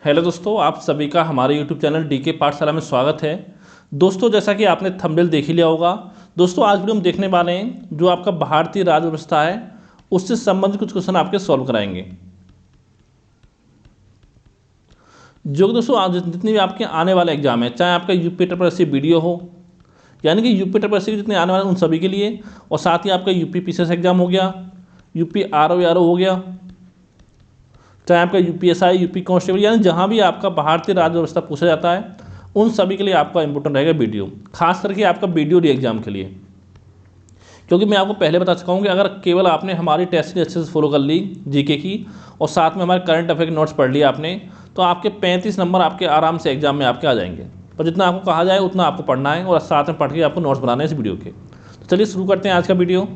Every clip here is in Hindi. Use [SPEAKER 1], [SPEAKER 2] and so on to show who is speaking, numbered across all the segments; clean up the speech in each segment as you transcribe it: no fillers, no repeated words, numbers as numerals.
[SPEAKER 1] हेलो दोस्तों, आप सभी का हमारे यूट्यूब चैनल डीके पाठशाला में स्वागत है। दोस्तों, जैसा कि आपने थंबनेल देख ही लिया होगा, दोस्तों आज वीडियो हम देखने वाले हैं जो आपका भारतीय राज्य व्यवस्था है उससे संबंधित कुछ क्वेश्चन आपके सॉल्व कराएंगे। जो कि दोस्तों आज जितनी भी आपके आने वाले एग्जाम है, चाहे आपका यूपी ट्रिपल वीडियो हो, यानी कि यूपी ट्रिपल के जितने आने वाले उन सभी के लिए, और साथ ही आपका यूपी पीसीएस एग्जाम हो गया, यूपी आरओ हो गया, चाहे आपका यूपीएसआई, यूपी कांस्टेबल, यानी जहाँ भी आपका भारतीय राज्य व्यवस्था पूछा जाता है उन सभी के लिए आपका इंपॉर्टेंट रहेगा वीडियो, खास करके आपका वीडियो री एग्जाम के लिए। क्योंकि मैं आपको पहले बता चुका हूँ कि अगर केवल आपने हमारी टेस्ट सीरीज अच्छे से फॉलो कर ली जीके की, और साथ में हमारे करंट अफेयर के नोट्स पढ़ लिए आपने, तो आपके 35 नंबर आपके आराम से एग्जाम में आपके आ जाएंगे। पर जितना आपको कहा जाए उतना आपको पढ़ना है और साथ में पढ़ के आपको नोट्स बनाने हैं इस वीडियो के। तो चलिए शुरू करते हैं आज का वीडियो।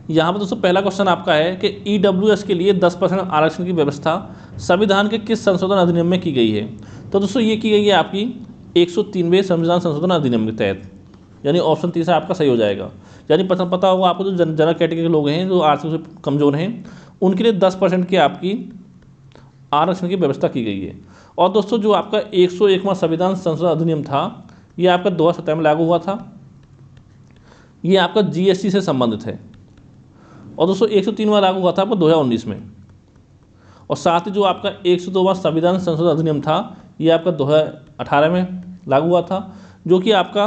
[SPEAKER 1] यहाँ पर दोस्तों पहला क्वेश्चन आपका है कि ईडब्ल्यूएस के लिए 10% आरक्षण की व्यवस्था संविधान के किस संशोधन अधिनियम में की गई है। तो दोस्तों ये की गई है आपकी 103वें संविधान संशोधन अधिनियम के तहत, यानी ऑप्शन तीसरा आपका सही हो जाएगा। यानी पता होगा आपको, जो जनरल कैटेगरी के लोग हैं, जो आर्थिक रूप से कमजोर हैं, उनके लिए 10% की आपकी आरक्षण की व्यवस्था की गई है। और दोस्तों जो आपका 101वां संविधान संशोधन अधिनियम था, ये आपका 2017 में लागू हुआ था। ये आपका जीएसटी से संबंधित है। और दोस्तों 103वां लागू हुआ था आपको 2019 में। और साथ ही जो आपका 102वां संविधान संशोधन अधिनियम था, ये आपका 2018 में लागू हुआ था, जो कि आपका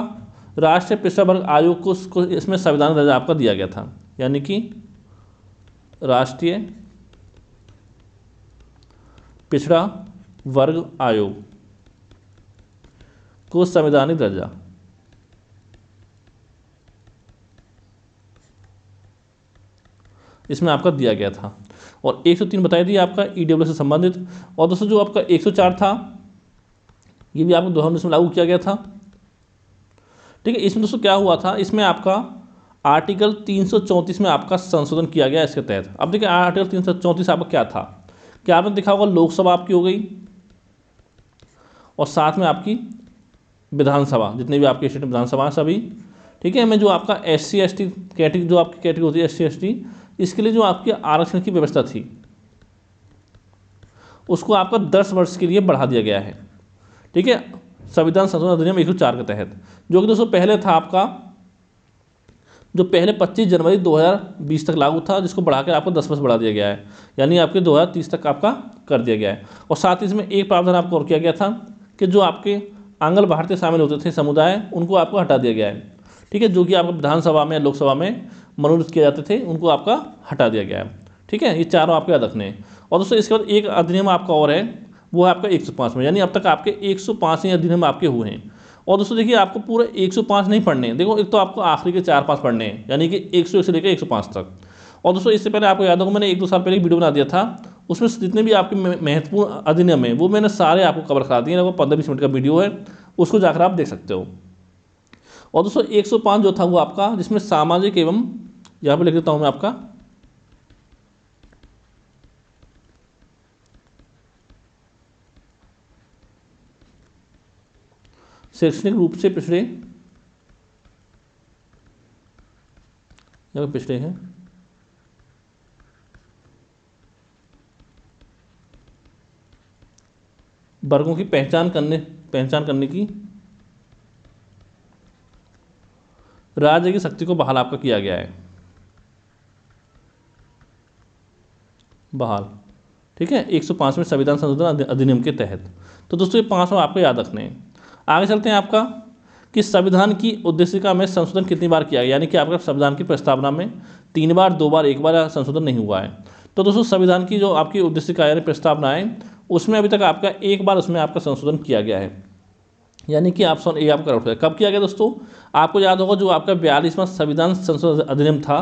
[SPEAKER 1] राष्ट्रीय पिछड़ा वर्ग आयोग को इसमें संविधान दर्जा आपका दिया गया था, यानी कि राष्ट्रीय पिछड़ा वर्ग आयोग को संवैधानिक दर्जा। इसमें आपका दिया गया था। और 103 बताई दी आपका ईडब्ल्यू से संबंधित। और दोस्तों जो आपका 104 था, ये भी आपको 2019 में लागू किया गया था। ठीक है, इसमें दोस्तों क्या हुआ था, इसमें आपका आर्टिकल 334 में आपका संशोधन किया गया इसके तहत। अब देखिए आर्टिकल 334 आपका क्या था, क्या आपने देखा होगा, लोकसभा आपकी हो गई और साथ में आपकी विधानसभा, जितने भी आपके स्टेट विधानसभा हैं सभी। ठीक है, हमें जो आपका SC ST कैटेगरी, जो आपकी कैटेगरी होती है SC ST, इसके लिए जो आपकी आरक्षण की व्यवस्था थी उसको आपका 10 वर्ष के लिए बढ़ा दिया गया है। ठीक है, संविधान संशोधन अधिनियम 104 के तहत, जो कि दोस्तों पहले था आपका, जो पहले 25 जनवरी 2020 तक लागू था, जिसको बढ़ाकर आपको 10 वर्ष बढ़ा दिया गया है, यानी आपके 2030 तक आपका कर दिया गया है। और साथ ही इसमें एक प्रावधान आपको और किया गया था कि जो आपके आंग्ल भारतीय शामिल होते थे समुदाय, उनको आपको हटा दिया गया है। ठीक है, जो कि आपको विधानसभा में या लोकसभा में मनोनीत किए जाते थे, उनको आपका हटा दिया गया है। ठीक है, ये चारों आपको याद रखने हैं। और दोस्तों इसके बाद एक अधिनियम आपका और है, वो है आपका 105 में, यानी अब तक आपके 105 ही अधिनियम आपके हुए हैं। और दोस्तों देखिए आपको पूरे 105 नहीं पढ़ने हैं, देखो एक तो आपको आखिरी के 4-5 पढ़ने हैं, यानी कि 101 से लेकर 105 तक। और दोस्तों इससे पहले आपको याद होगा, मैंने 1-2 साल पहले एक वीडियो बना दिया था, उसमें जितने भी आपके महत्वपूर्ण अधिनियम है वो मैंने सारे आपको कवर करा दिए। लगभग 15-20 मिनट का वीडियो है, उसको जाकर आप देख सकते हो। और दोस्तों 105 जो था वो आपका, जिसमें सामाजिक एवं, यहाँ पे लिख देता हूँ मैं आपका, शैक्षणिक रूप से पिछड़े, यहाँ पे पिछड़े हैं, वर्गों की पहचान करने की राज्य की शक्ति को बहाल आपका किया गया है, बहाल। ठीक है, 105वें संविधान संशोधन अधिनियम के तहत। तो दोस्तों ये 5 आपको याद रखने हैं। आगे चलते हैं आपका कि संविधान की उद्देशिका में संशोधन कितनी बार किया गया, यानी कि आपका संविधान की प्रस्तावना में 3 बार, 2 बार, 1 बार संशोधन नहीं हुआ है। तो दोस्तों संविधान की जो आपकी उद्देशिका यानी प्रस्तावना है, उसमें अभी तक आपका 1 बार उसमें आपका संशोधन किया गया है, यानी कि ऑप्शन ए आपका करेक्ट है। कब किया गया दोस्तों, आपको याद होगा, जो आपका 42वां संविधान संशोधन अधिनियम था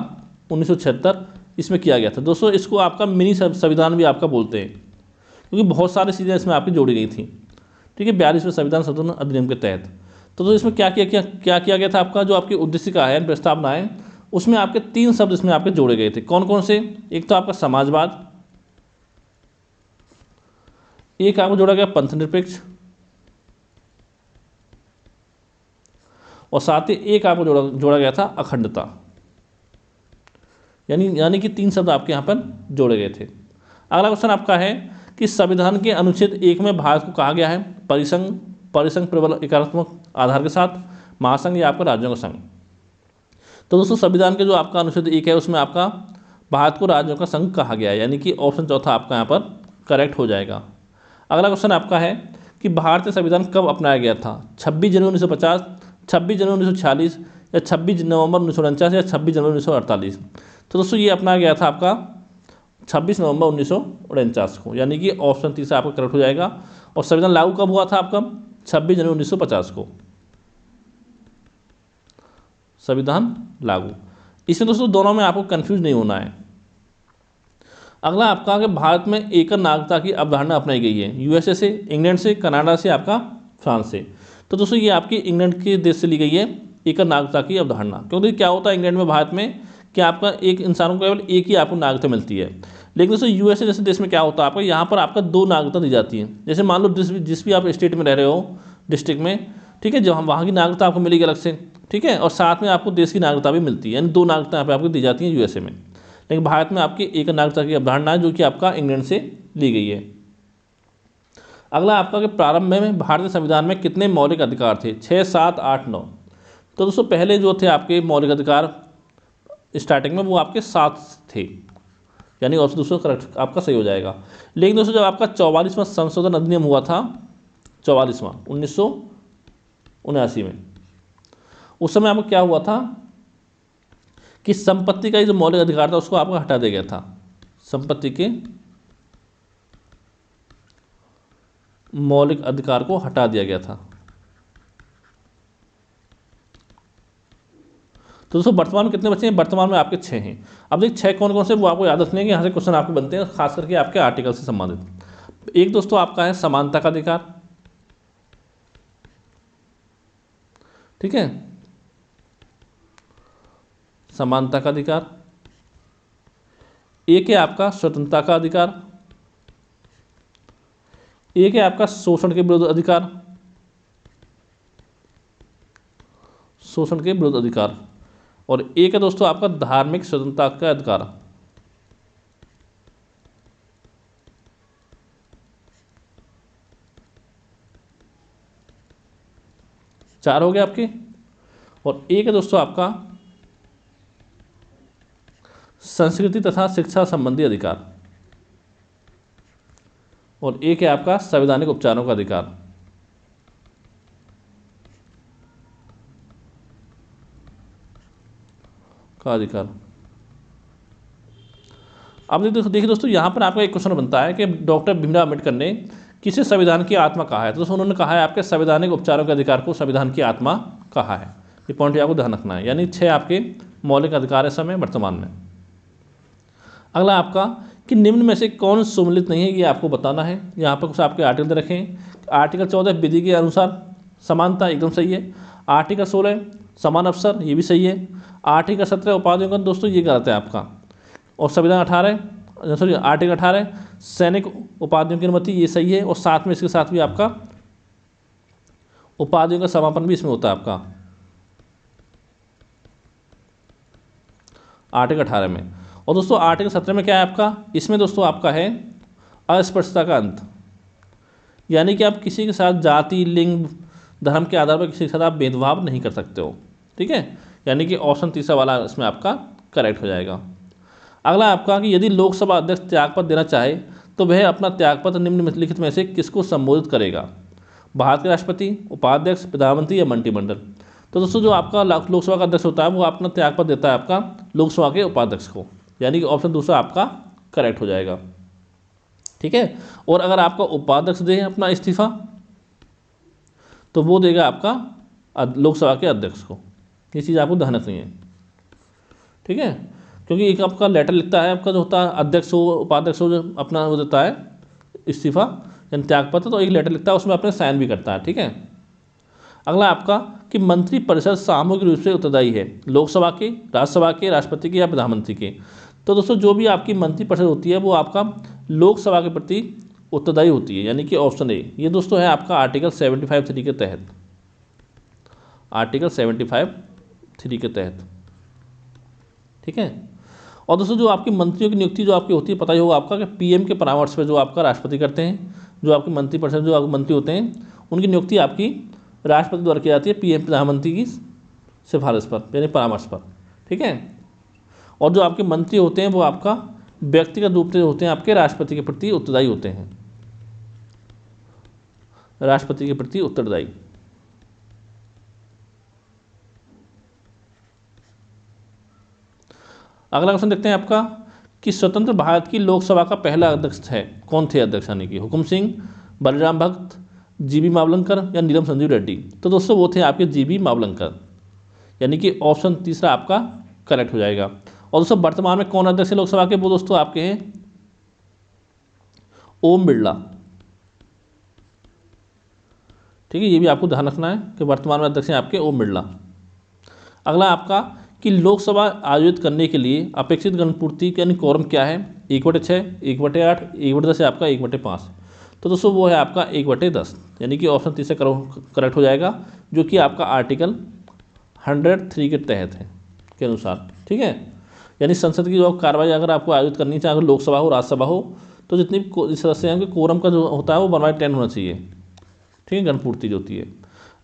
[SPEAKER 1] 1976, इसमें किया गया था। दोस्तों इसको आपका मिनी संविधान भी आपका बोलते हैं, क्योंकि बहुत सारी चीज़ें इसमें आपकी जोड़ी गई थी। ठीक है, 42वें संविधान संशोधन अधिनियम के तहत। तो इसमें क्या किया गया था, आपका जो आपकी उद्देशिका है, प्रस्तावना है, उसमें आपके 3 शब्द इसमें आपके जोड़े गए थे। कौन कौन से, एक तो आपका समाजवाद, एक आपको जोड़ा गया पंथ निरपेक्ष, और साथ ही एक आपको जोड़ा गया था अखंडता, यानी कि 3 शब्द आपके यहाँ पर जोड़े गए थे। अगला क्वेश्चन आपका है कि संविधान के अनुच्छेद 1 में भारत को कहा गया है परिसंघ प्रबल एकात्मक आधार के साथ, महासंघ या आपका राज्यों का संघ। तो दोस्तों संविधान के जो आपका अनुच्छेद 1 है उसमें आपका भारत को राज्यों का संघ कहा गया है, यानी कि ऑप्शन चौथा आपका यहाँ पर करेक्ट हो जाएगा। अगला क्वेश्चन आपका है कि भारतीय संविधान कब अपनाया गया था? 26 जनवरी 1950, 26 जनवरी 1946 या 26 नवंबर 1949 या 26 जनवरी 1948। तो दोस्तों ये अपनाया गया था आपका 26 नवंबर 1949 को, यानी कि ऑप्शन तीसरा आपका करेक्ट हो जाएगा। और संविधान लागू कब हुआ था आपका? 26 जनवरी 1950 को संविधान लागू। इसमें दोस्तों दोनों में आपको कंफ्यूज नहीं होना है। अगला आपका कि भारत में एकल नागरिकता की अवधारणा अपनाई गई है यूएसए से, इंग्लैंड से, कनाडा से, आपका फ्रांस से। तो दोस्तों ये आपकी इंग्लैंड के देश से ली गई है एकल नागरिकता की अवधारणा। क्योंकि क्या होता है इंग्लैंड में, भारत में कि आपका एक इंसान को केवल एक ही आपको नागरिकता मिलती है। लेकिन दोस्तों यूएसए जैसे देश में क्या होता है आपका, यहाँ पर आपका 2 नागरिकता दी जाती है। जैसे मान लो जिस भी आप स्टेट में रह रहे हो, डिस्ट्रिक्ट में, ठीक है, जो हम वहाँ की नागरिकता आपको मिलेगी अलग से, ठीक है, और साथ में आपको देश की नागरिकता भी मिलती है, यानी 2 नागरिकता यहाँ पे आपको दी जाती है यूएसए में। लेकिन भारत में आपकी एक नागरिकता की अवधारणा है जो कि आपका इंग्लैंड से ली गई है। अगला आपका कि प्रारंभ में भारतीय संविधान में कितने मौलिक अधिकार थे? 6, 7, 8, 9। तो दोस्तों पहले जो थे आपके मौलिक अधिकार स्टार्टिंग में वो आपके 7 थे, यानी ऑप्शन दूसरा करेक्ट आपका सही हो जाएगा। लेकिन दोस्तों जब आपका 44वां संशोधन अधिनियम हुआ था, 44वां 1979 में, उस समय आपको क्या हुआ था कि संपत्ति का जो मौलिक अधिकार था उसको आपको हटा दिया गया था। संपत्ति के मौलिक अधिकार को हटा दिया गया था। तो दोस्तों वर्तमान में कितने बचे हैं? वर्तमान में आपके 6 हैं। अब देखिए 6 कौन कौन से वो आपको याद रखने हैं, यहाँ से क्वेश्चन आपके बनते हैं, खास करके आपके आर्टिकल से संबंधित। एक दोस्तों आपका है समानता का अधिकार, ठीक है, समानता का अधिकार। एक है आपका स्वतंत्रता का अधिकार, एक है आपका शोषण के विरुद्ध अधिकार, शोषण के विरुद्ध अधिकार, और एक है दोस्तों आपका धार्मिक स्वतंत्रता का अधिकार। चार हो गए आपके। और एक है दोस्तों आपका संस्कृति तथा शिक्षा संबंधी अधिकार, और एक है आपका संवैधानिक उपचारों का अधिकार। अब देखिए दोस्तों यहाँ पर आपका एक क्वेश्चन बनता है कि डॉक्टर भीमराव अम्बेडकर ने किसे संविधान की आत्मा कहा है? तो दोस्तों उन्होंने कहा है आपके संवैधानिक उपचारों के अधिकार को संविधान की आत्मा कहा है। ये पॉइंट आपको ध्यान रखना है, यानी 6 आपके मौलिक अधिकार है समय वर्तमान में। अगला आपका कि निम्न में से कौन सम्मिलित नहीं है, ये आपको बताना है। यहाँ पर कुछ आपके आर्टिकल रखें। आर्टिकल 14 विधि के अनुसार समानता, एकदम सही है। आर्टिकल 16 समान अवसर, ये भी सही है। आर्टिकल 17 उपाधियों का, दोस्तों ये गलत है आपका। और संविधान 18 सॉरी आर्टिकल 18 सैनिक उपाधियों की अनुमति, ये सही है। और साथ में इसके साथ भी आपका उपाधियों का समापन भी इसमें होता है आपका आर्टिकल 18 में। और दोस्तों आर्टिकल 17 में क्या है आपका? इसमें दोस्तों आपका है अस्पृश्यता का अंत, यानी कि आप किसी के साथ जाति, लिंग, धर्म के आधार पर किसी के साथ आप भेदभाव नहीं कर सकते हो, ठीक है, यानी कि ऑप्शन तीसरा वाला इसमें आपका करेक्ट हो जाएगा। अगला आपका कि यदि लोकसभा अध्यक्ष त्यागपत्र देना चाहे तो वह अपना त्यागपत्र निम्नलिखित में से किसको संबोधित करेगा? भारत के राष्ट्रपति, उपाध्यक्ष, प्रधानमंत्री या मंत्रिमंडल? तो दोस्तों जो आपका लोकसभा का अध्यक्ष होता है वो अपना त्यागपत्र देता है आपका लोकसभा के उपाध्यक्ष को, यानी कि ऑप्शन दूसरा आपका करेक्ट हो जाएगा, ठीक है। और अगर आपका उपाध्यक्ष दे अपना इस्तीफा तो वो देगा आपका लोकसभा के अध्यक्ष को। ये चीज़ आपको ध्यान रखनी है, ठीक है, क्योंकि एक आपका लेटर लिखता है आपका जो होता है अध्यक्ष हो, उपाध्यक्ष हो, जो अपना वो देता है इस्तीफा यानी त्यागपत्र, तो एक लेटर लिखता है, उसमें अपने साइन भी करता है, ठीक है। अगला आपका कि मंत्रिपरिषद सामूहिक रूप से उत्तरदायी है लोकसभा के, राज्यसभा के, राष्ट्रपति के या प्रधानमंत्री के? तो दोस्तों जो भी आपकी मंत्रिपरिषद होती है वो आपका लोकसभा के प्रति उत्तरदायी होती है, यानी कि ऑप्शन ए। ये दोस्तों है आपका आर्टिकल 75(3) के तहत, आर्टिकल 75(3) के तहत, ठीक है। और दोस्तों जो आपकी मंत्रियों की नियुक्ति जो आपकी होती है, पता ही होगा आपका कि पीएम के परामर्श पे जो आपका राष्ट्रपति करते हैं। जो आपके मंत्री परिषद जो आपके मंत्री होते हैं उनकी नियुक्ति आपकी राष्ट्रपति द्वारा की जाती है, पीएम प्रधानमंत्री की सिफारिश पर यानी परामर्श पर, ठीक है। और जो आपके मंत्री होते हैं वो आपका व्यक्तिगत रूप से होते हैं आपके राष्ट्रपति के प्रति उत्तरदायी होते हैं, राष्ट्रपति के प्रति उत्तरदायी। अगला क्वेश्चन देखते हैं आपका कि स्वतंत्र भारत की लोकसभा का पहला अध्यक्ष है कौन थे अध्यक्ष, यानी कि हुकुम सिंह, बलराम भगत, जीबी मावलंकर या नीलम संजीव रेड्डी। तो दोस्तों वो थे आपके जीबी मावलंकर, यानी कि ऑप्शन तीसरा आपका करेक्ट हो जाएगा। और दोस्तों वर्तमान में कौन अध्यक्ष है लोकसभा के, वो दोस्तों आपके हैं ओम बिरला, ठीक है। ये भी आपको ध्यान रखना है कि वर्तमान में अध्यक्ष हैं आपके ओम बिरला। अगला आपका कि लोकसभा आयोजित करने के लिए अपेक्षित गणपूर्ति यानी कोरम क्या है, 1/6, 1/8, 1/10 या आपका 1/5। तो दोस्तों वो है आपका 1/10, यानी कि ऑप्शन तीसरा करेक्ट हो जाएगा, जो कि आपका आर्टिकल 103 के तहत है के अनुसार, ठीक है। यानी संसद की जो कार्रवाई अगर आपको आयोजित करनी चाहिए, अगर लोकसभा हो राज्यसभा हो, तो जितनी भी सदस्य हैं कोरम का जो होता है वो 1/10 होना चाहिए, ठीक है, गणपूर्ति जो होती है।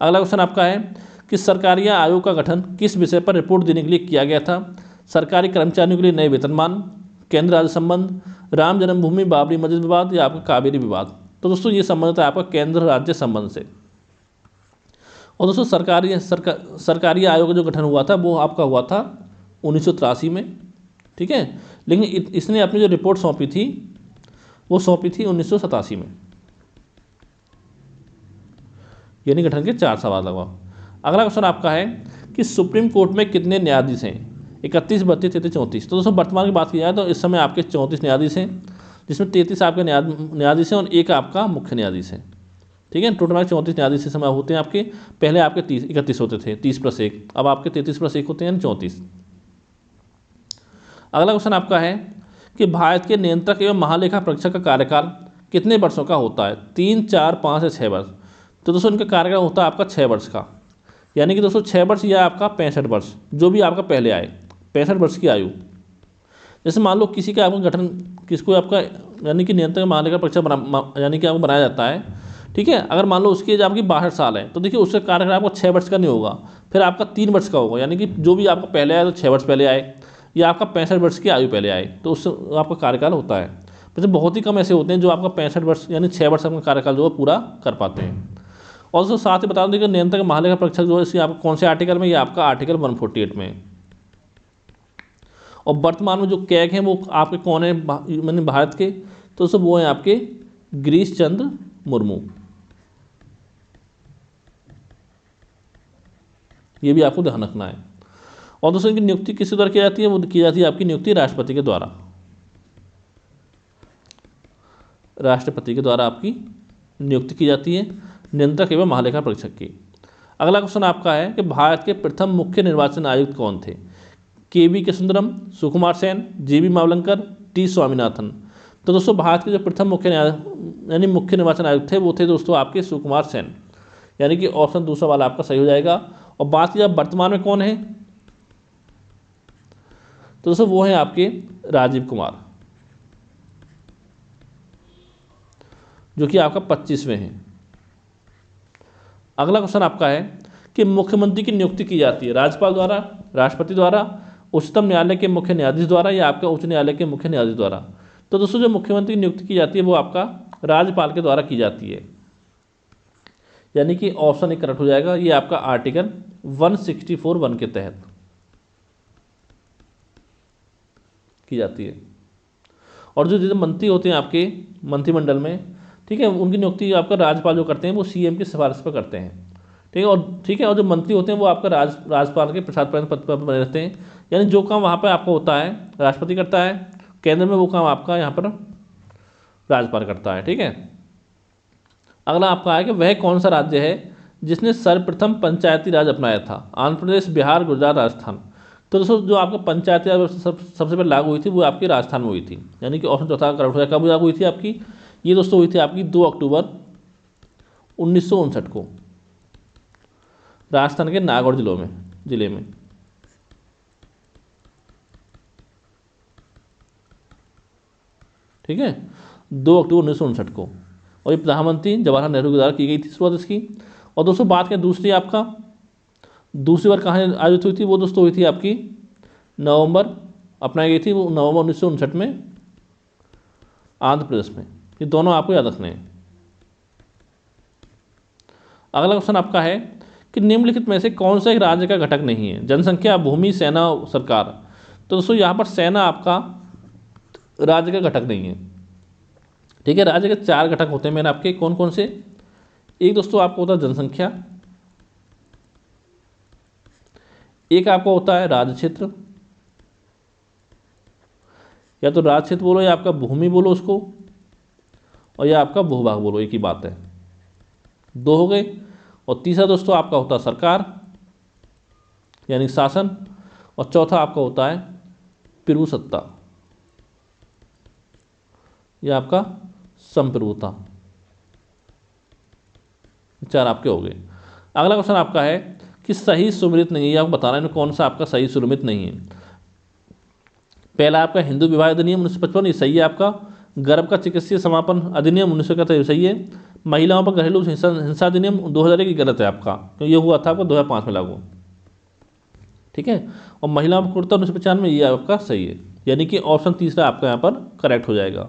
[SPEAKER 1] अगला क्वेश्चन आपका है कि सरकारी आयोग का गठन किस विषय पर रिपोर्ट देने के लिए किया गया था, सरकारी कर्मचारियों के लिए नए वेतनमान, केंद्र राज्य संबंध, राम जन्मभूमि बाबरी मस्जिद विवाद या आपका कावेरी विवाद। तो दोस्तों ये संबंध है आपका केंद्र राज्य संबंध से। और दोस्तों सरकारी आयोग का जो गठन हुआ था वो आपका हुआ था 1983 में, ठीक है। लेकिन इसने अपनी जो रिपोर्ट सौंपी थी वो सौंपी थी 1987 में, यानी गठन के 4 साल बाद लगभग। अगला क्वेश्चन आपका है कि सुप्रीम कोर्ट में कितने न्यायाधीश हैं, 31, 32, 33, 34। तो दोस्तों वर्तमान की बात की जाए तो इस समय आपके 34 न्यायाधीश हैं, जिसमें 33 आपके न्यायाधीश हैं और एक आपका मुख्य न्यायाधीश है, ठीक है। टोटल 34 न्यायाधीश इस समय होते हैं आपके। पहले आपके 31 होते थे, 30+1, अब आपके 33+1 होते हैं 34। अगला क्वेश्चन आपका है कि भारत के नियंत्रक एवं महालेखा परीक्षक का कार्यकाल कितने वर्षों का होता है, 3, 4, 5 या 6 वर्ष। तो दोस्तों इनका कार्यकाल होता है आपका 6 वर्ष का, यानी कि दोस्तों 6 वर्ष या आपका 65 वर्ष, जो भी आपका पहले आए, 65 वर्ष की आयु। जैसे मान लो किसी का आपका गठन किसको आपका यानी कि नियंत्रक महालेखा परीक्षक यानी कि आपको बनाया जाता है, ठीक है। अगर मान लो उसकी एज आपकी 62 साल है तो देखिए उसका कार्यकाल आपको 6 वर्ष का नहीं होगा, फिर आपका 3 वर्ष का होगा, यानी कि जो भी आपका पहले आए तो 6 वर्ष पहले आए, या आपका 65 वर्ष की आयु पहले आए तो उससे आपका कार्यकाल होता है। वैसे बहुत ही कम ऐसे होते हैं जो आपका 65 वर्ष यानी 6 वर्ष अपना कार्यकाल जो है पूरा कर पाते हैं। और उसके साथ ही बता दें कि नियंत्रक महालेखा परीक्षक जो है इसकी आपको कौन से आर्टिकल में, ये आपका आर्टिकल 148 में। और वर्तमान में जो कैग हैं वो आपके कौन है मैंने भारत के, तो सब वो हैं आपके गिरीश चंद्र मुर्मू, ये भी आपको ध्यान रखना है। और दोस्तों इनकी नियुक्ति किसके द्वारा की जाती है, वो की जाती है आपकी नियुक्ति राष्ट्रपति के द्वारा, राष्ट्रपति के द्वारा आपकी नियुक्ति की जाती है नियंत्रक एवं महालेखा परीक्षक की। अगला क्वेश्चन आपका है कि भारत के प्रथम मुख्य निर्वाचन आयुक्त कौन थे, के के सुंदरम, सुकुमार सेन, जीबी मावलंकर, टी स्वामीनाथन। तो दोस्तों भारत के जो प्रथम मुख्य निर्वाचन आयुक्त थे वो थे दोस्तों आपके सुकुमार सेन, यानी कि ऑप्शन दूसरा वाला आपका सही हो जाएगा। और बात की वर्तमान में कौन है, तो दोस्तों वो है आपके राजीव कुमार, जो कि आपका 25वें हैं। अगला क्वेश्चन आपका है कि मुख्यमंत्री की नियुक्ति की जाती है राज्यपाल द्वारा, राष्ट्रपति द्वारा, उच्चतम न्यायालय के मुख्य न्यायाधीश द्वारा या आपका उच्च न्यायालय के मुख्य न्यायाधीश द्वारा। तो दोस्तों जो मुख्यमंत्री की नियुक्ति की जाती है वो आपका राज्यपाल के द्वारा की जाती है, यानी कि ऑप्शन 1 करेक्ट हो जाएगा। ये आपका आर्टिकल 164(1) के तहत की जाती है। और जो मंत्री होते हैं आपके मंत्रिमंडल में, ठीक है, उनकी नियुक्ति आपका राज्यपाल जो करते हैं वो सीएम की सिफारिश पर करते हैं, ठीक है। और जो मंत्री होते हैं वो आपका राज्यपाल के प्रसाद पद पर बने रहते हैं, यानी जो काम वहाँ पर आपका होता है राष्ट्रपति करता है, केंद्र में वो काम आपका यहाँ पर राज्यपाल करता है, ठीक है। अगला आपका है कि वह कौन सा राज्य है जिसने सर्वप्रथम पंचायती राज अपनाया था, आंध्र प्रदेश, बिहार, गुजरात, राजस्थान। तो दोस्तों जो आपका पंचायती राज सबसे पहले लागू हुई थी वो आपकी राजस्थान में हुई थी, यानी कि ऑप्शन चौथा करेक्ट हो जाएगा। कब लागू हुई थी आपकी, ये दोस्तों हुई थी आपकी 2 अक्टूबर 1959 को राजस्थान के नागौर जिले में। ठीक है, 2 अक्टूबर 1959 को। और ये प्रधानमंत्री जवाहरलाल नेहरू के द्वारा की गई थी शुरुआत इसकी। और दोस्तों बात करें दूसरी बार कहाँ आयोजित हुई थी, वो दोस्तों हुई थी आपकी नवंबर अपनाई गई थी, वो नवंबर 1959 में आंध्र प्रदेश में। ये दोनों आपको याद रखने हैं। अगला क्वेश्चन आपका है कि निम्नलिखित में से कौन सा एक राज्य का घटक नहीं है? जनसंख्या, भूमि, सेना, सरकार। तो दोस्तों यहाँ पर सेना आपका राज्य का घटक नहीं है। ठीक है, राज्य के 4 घटक होते हैं मेरे आपके, कौन कौन से? एक दोस्तों आपको होता है जनसंख्या, एक आपका होता है राज्य क्षेत्र, या तो राज्य क्षेत्र बोलो या आपका भूमि बोलो उसको, और या आपका भूभाग बोलो, एक ही बात है, 2 हो गए। और तीसरा दोस्तों आपका होता है सरकार यानी शासन, और चौथा आपका होता है प्रभुसत्ता या आपका संप्रभुता। 4 आपके हो गए। अगला क्वेश्चन आपका है कि सही सुमेलित नहीं है, आपको बताना है कौन सा आपका सही सुमेलित नहीं है। पहला आपका हिंदू विवाह अधिनियम 1955, ये सही है आपका। गर्भ का चिकित्सीय समापन अधिनियम 1971 सही है। महिलाओं पर घरेलू हिंसा अधिनियम 2001 की गलत है आपका, तो ये हुआ था आपको 2005 में लागू। ठीक है, और महिलाओं पर क्रूरता 1995 ये आपका सही है, यानी कि ऑप्शन तीसरा आपका यहाँ पर करेक्ट हो जाएगा।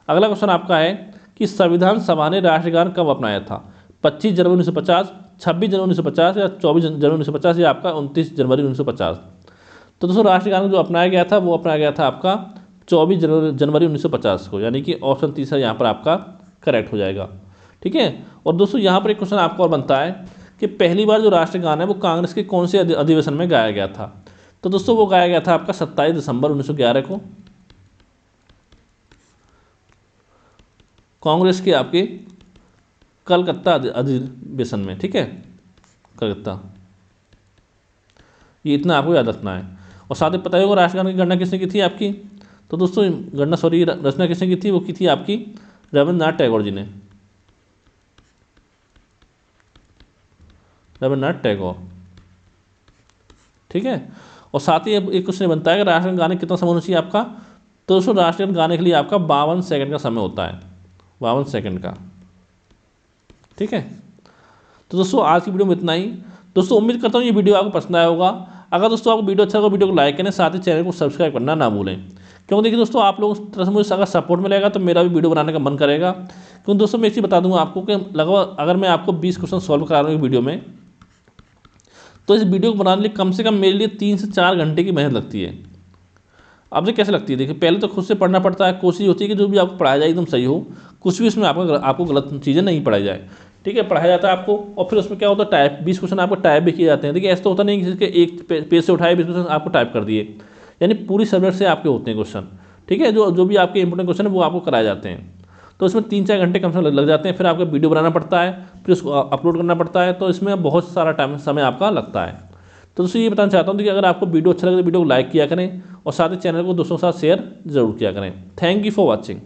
[SPEAKER 1] अगला क्वेश्चन आपका है कि संविधान सभा ने राष्ट्रगान कब अपनाया था? 25 जनवरी 1950, 26 जनवरी 1950 या 24 जनवरी 1950 या आपका 29 जनवरी 1950। तो दोस्तों राष्ट्रगान जो अपनाया गया था वो अपनाया गया था आपका 24 जनवरी 1950 को, यानी कि ऑप्शन तीसरा यहाँ पर आपका करेक्ट हो जाएगा। ठीक है, और दोस्तों यहाँ पर एक क्वेश्चन आपको और बनता है कि पहली बार जो राष्ट्रगान है वो कांग्रेस के कौन से अधिवेशन में गाया गया था? तो दोस्तों वो गाया गया था आपका 27 दिसंबर 1911 को, कांग्रेस के आपके कलकत्ता अधिवेशन में। ठीक है, कलकत्ता, ये इतना आपको याद रखना है। और साथ ही पता ही होगा राष्ट्रगान की गणना किसने की थी आपकी? तो दोस्तों रचना किसने की थी? वो की थी आपकी रविंद्रनाथ टैगोर जी ने, रविंद्रनाथ टैगोर। ठीक है, और साथ ही एक क्वेश्चन बनता है कि राष्ट्रगान गाने कितना समय होना चाहिए आपका? तो दोस्तों राष्ट्रगान गाने के लिए आपका 52 सेकंड का समय होता है, 52 सेकंड का। ठीक है, तो दोस्तों आज की वीडियो में इतना ही। दोस्तों उम्मीद करता हूँ ये वीडियो आपको पसंद आया होगा। अगर दोस्तों आपको वीडियो अच्छा लगा, वीडियो को लाइक करें, साथ ही चैनल को सब्सक्राइब करना ना भूलें। क्योंकि देखिए दोस्तों आप लोगों की तरफ से मुझे अगर सपोर्ट मिलेगा तो मेरा भी वीडियो बनाने का मन करेगा। क्योंकि दोस्तों मैं एक चीज़ बता दूंगा आपको कि लगभग अगर मैं आपको 20 क्वेश्चन सॉल्व करा रहा हूँ वीडियो में, तो इस वीडियो को बनाने के लिए कम से कम मेरे लिए 3 से 4 घंटे की मेहनत लगती है। आपसे कैसे लगती है? देखिए पहले तो खुद से पढ़ना पड़ता है, कोशिश होती है कि जो भी आपको पढ़ाया जाए एकदम सही हो, कुछ भी उसमें आपको गलत चीज़ें नहीं पढ़ाई जाए। ठीक है, पढ़ाया जाता है आपको, और फिर उसमें क्या होता है टाइप 20 क्वेश्चन आपको टाइप भी किए जाते हैं। देखिए ऐसा तो होता नहीं कि किसी के एक पेज से उठाए 20 क्वेश्चन आपको टाइप कर दिए, यानी पूरी सब्जेक्ट से आपके होते हैं क्वेश्चन। ठीक है, जो भी आपके इंपॉर्टेंट क्वेश्चन है वो आपको कराए जाते हैं। तो इसमें 3-4 घंटे कम से कम लग जाते हैं। फिर आपको वीडियो बनाना पड़ता है, फिर उसको अपलोड करना पड़ता है, तो इसमें बहुत सारा समय आपका लगता है। तो दोस्तों ये बताना चाहता हूँ कि अगर आपको वीडियो अच्छा लगे तो वीडियो को लाइक किया करें, और साथ ही चैनल को दोस्तों के साथ शेयर जरूर किया करें। Thank you for watching.